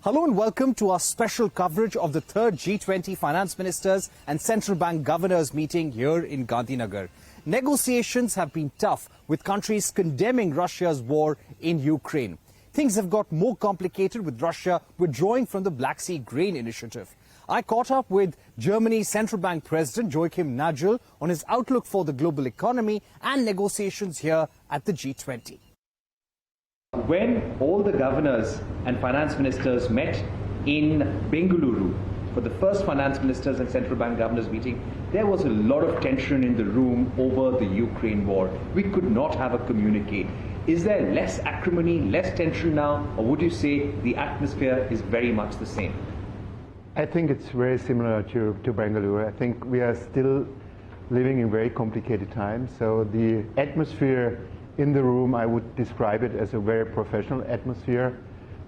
Hello and welcome to our special coverage of the third G20 Finance Ministers and Central Bank Governors meeting here in Gandhinagar. Negotiations have been tough, with countries condemning Russia's war in Ukraine. Things have got more complicated with Russia withdrawing from the Black Sea Grain Initiative. I caught up with Germany's Central Bank President Joachim Nagel on his outlook for the global economy and negotiations here at the G20. When all the governors and finance ministers met in Bengaluru for the first finance ministers and central bank governors meeting, there was a lot of tension in the room over the Ukraine war. We could not have a communique. Is there less acrimony, less tension now, or would you say the atmosphere is very much the same? I think it's very similar to Bengaluru. I think we are still living in very complicated times, so the atmosphere in the room, I would describe it as a very professional atmosphere.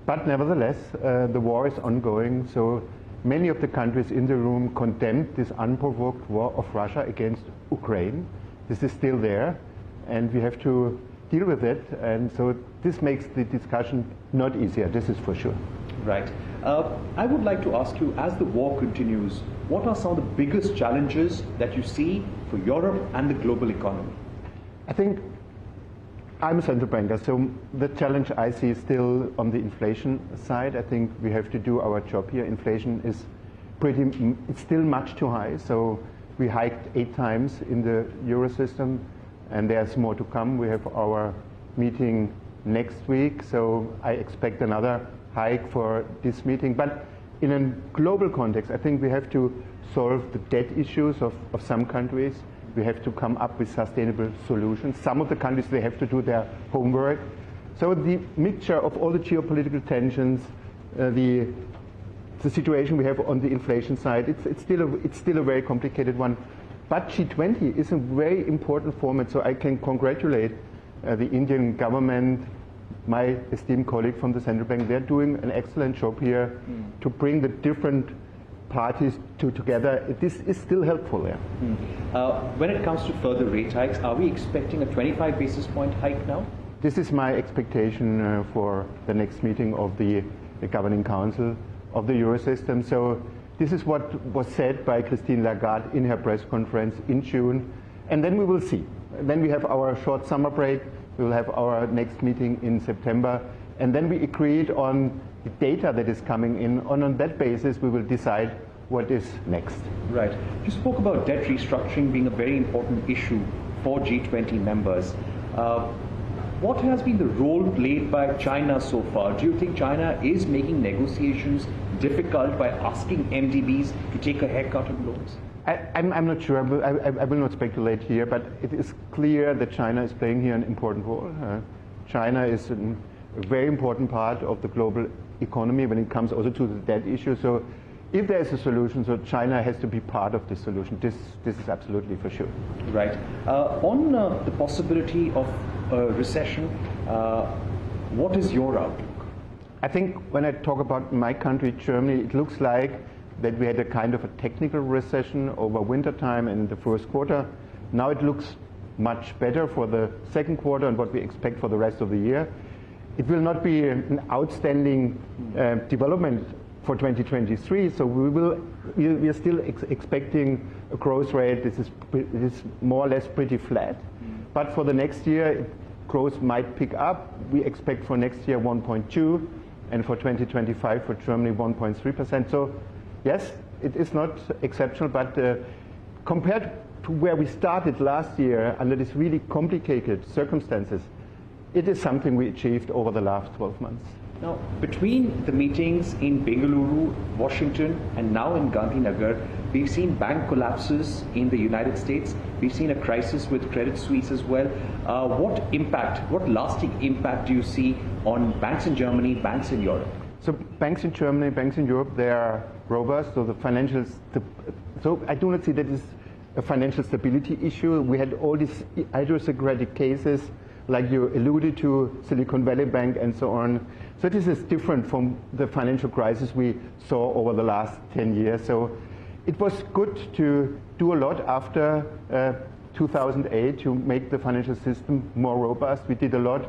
But nevertheless, the war is ongoing, so many of the countries in the room condemned this unprovoked war of Russia against Ukraine. This is still there, and we have to deal with it, and so this makes the discussion not easier, this is for sure. Right. I would like to ask you, as the war continues, what are some of the biggest challenges that you see for Europe and the global economy? I think I'm a central banker, so the challenge I see is still on the inflation side. I think we have to do our job here. Inflation is it's still much too high, so we hiked 8 times in the euro system, and there's more to come. We have our meeting next week, so I expect another hike for this meeting. But in a global context, I think we have to solve the debt issues of some countries. We have to come up with sustainable solutions. Some of the countries, they have to do their homework. So the mixture of all the geopolitical tensions, the situation we have on the inflation side, it's still a very complicated one. But G20 is a very important format, so I can congratulate the Indian government, my esteemed colleague from the central bank. They're doing an excellent job here to bring the different parties together. This is still helpful there. When it comes to further rate hikes, are we expecting a 25 basis point hike now? This is my expectation for the next meeting of the Governing Council of the Eurosystem. So this is what was said by Christine Lagarde in her press conference in June, and then we will see. Then we have our short summer break, we will have our next meeting in September, and then we agreed on the data that is coming in, and on that basis we will decide what is next. Right. You spoke about debt restructuring being a very important issue for G20 members. What has been the role played by China so far? Do you think China is making negotiations difficult by asking MDBs to take a haircut on loans? I'm not sure. I will not speculate here, but it is clear that China is playing here an important role. China is a very important part of the global economy when it comes also to the debt issue. So if there is a solution, so China has to be part of this solution. This is absolutely for sure. Right. On the possibility of a recession, what is your outlook? I think when I talk about my country, Germany, it looks like that we had a kind of a technical recession over winter time in the first quarter. Now it looks much better for the second quarter and what we expect for the rest of the year. It will not be an outstanding development for 2023, so we are still expecting a growth rate. This is more or less pretty flat. But for the next year, growth might pick up. We expect for next year 1.2, and for 2025 for Germany 1.3%. So yes, it is not exceptional, but compared to where we started last year under these really complicated circumstances, it is something we achieved over the last 12 months. Now, between the meetings in Bengaluru, Washington, and now in Gandhinagar, we've seen bank collapses in the United States. We've seen a crisis with Credit Suisse as well. What lasting impact do you see on banks in Germany, banks in Europe? So banks in Germany, banks in Europe, they are robust. So the financials. So I do not see that is a financial stability issue. We had all these idiosyncratic cases, like you alluded to, Silicon Valley Bank and so on. So this is different from the financial crisis we saw over the last 10 years. So it was good to do a lot after 2008 to make the financial system more robust. We did a lot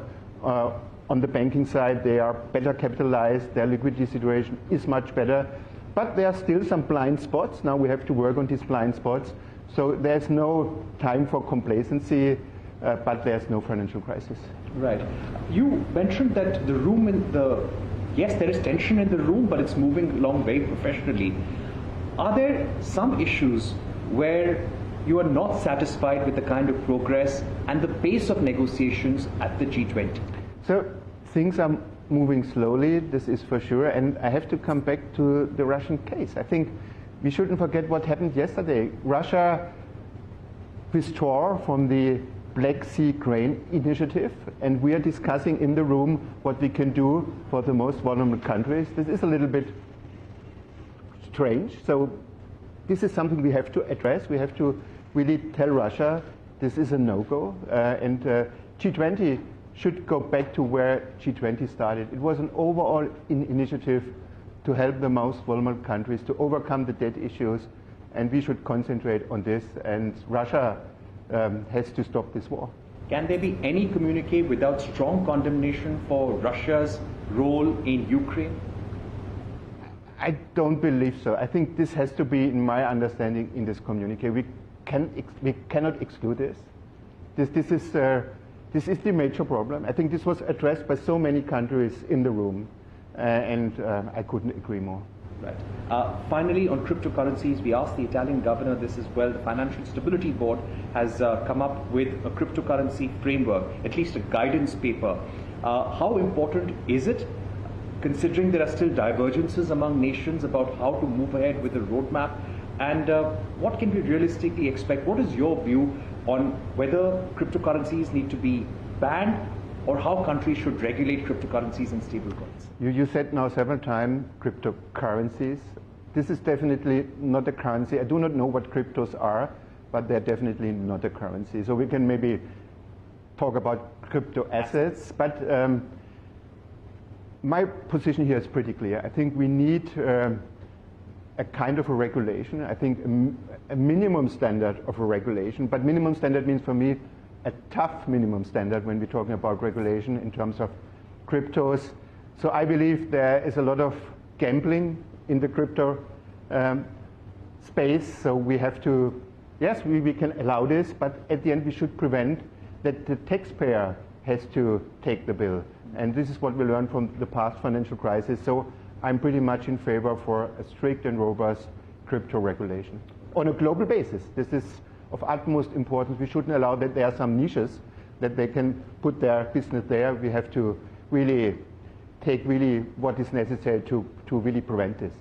On the banking side, they are better capitalized, their liquidity situation is much better, but there are still some blind spots. Now we have to work on these blind spots. So there's no time for complacency, but there's no financial crisis. Right. You mentioned that the room yes, there is tension in the room, but it's moving along very professionally. Are there some issues where you are not satisfied with the kind of progress and the pace of negotiations at the G20? So things are moving slowly, this is for sure, and I have to come back to the Russian case. I think we shouldn't forget what happened yesterday. Russia withdrew from the Black Sea Grain Initiative, and we are discussing in the room what we can do for the most vulnerable countries. This is a little bit strange. So this is something we have to address. We have to really tell Russia this is a no-go, and G20 should go back to where G20 started. It was an overall initiative to help the most vulnerable countries to overcome the debt issues, and we should concentrate on this, and Russia has to stop this war. Can there be any communique without strong condemnation for Russia's role in Ukraine? I don't believe so. I think this has to be, in my understanding, in this communique. We cannot exclude this. This is the major problem. I think this was addressed by so many countries in the room, and I couldn't agree more. Right. Finally, on cryptocurrencies, we asked the Italian governor this as well. The Financial Stability Board has come up with a cryptocurrency framework, at least a guidance paper. How important is it, considering there are still divergences among nations about how to move ahead with the roadmap? And what can we realistically expect? What is your view on whether cryptocurrencies need to be banned, or how countries should regulate cryptocurrencies and stablecoins? You said now several times cryptocurrencies. This is definitely not a currency. I do not know what cryptos are, but they're definitely not a currency. So we can maybe talk about crypto assets, but my position here is pretty clear. I think we need a kind of a regulation. I think a minimum standard of a regulation, but minimum standard means for me a tough minimum standard when we're talking about regulation in terms of cryptos. So I believe there is a lot of gambling in the crypto space. So we have to, yes, we can allow this, but at the end we should prevent that the taxpayer has to take the bill. And this is what we learned from the past financial crisis. So I'm pretty much in favor for a strict and robust crypto regulation on a global basis. This is of utmost importance. We shouldn't allow that there are some niches that they can put their business there. We have to really take what is necessary to really prevent this.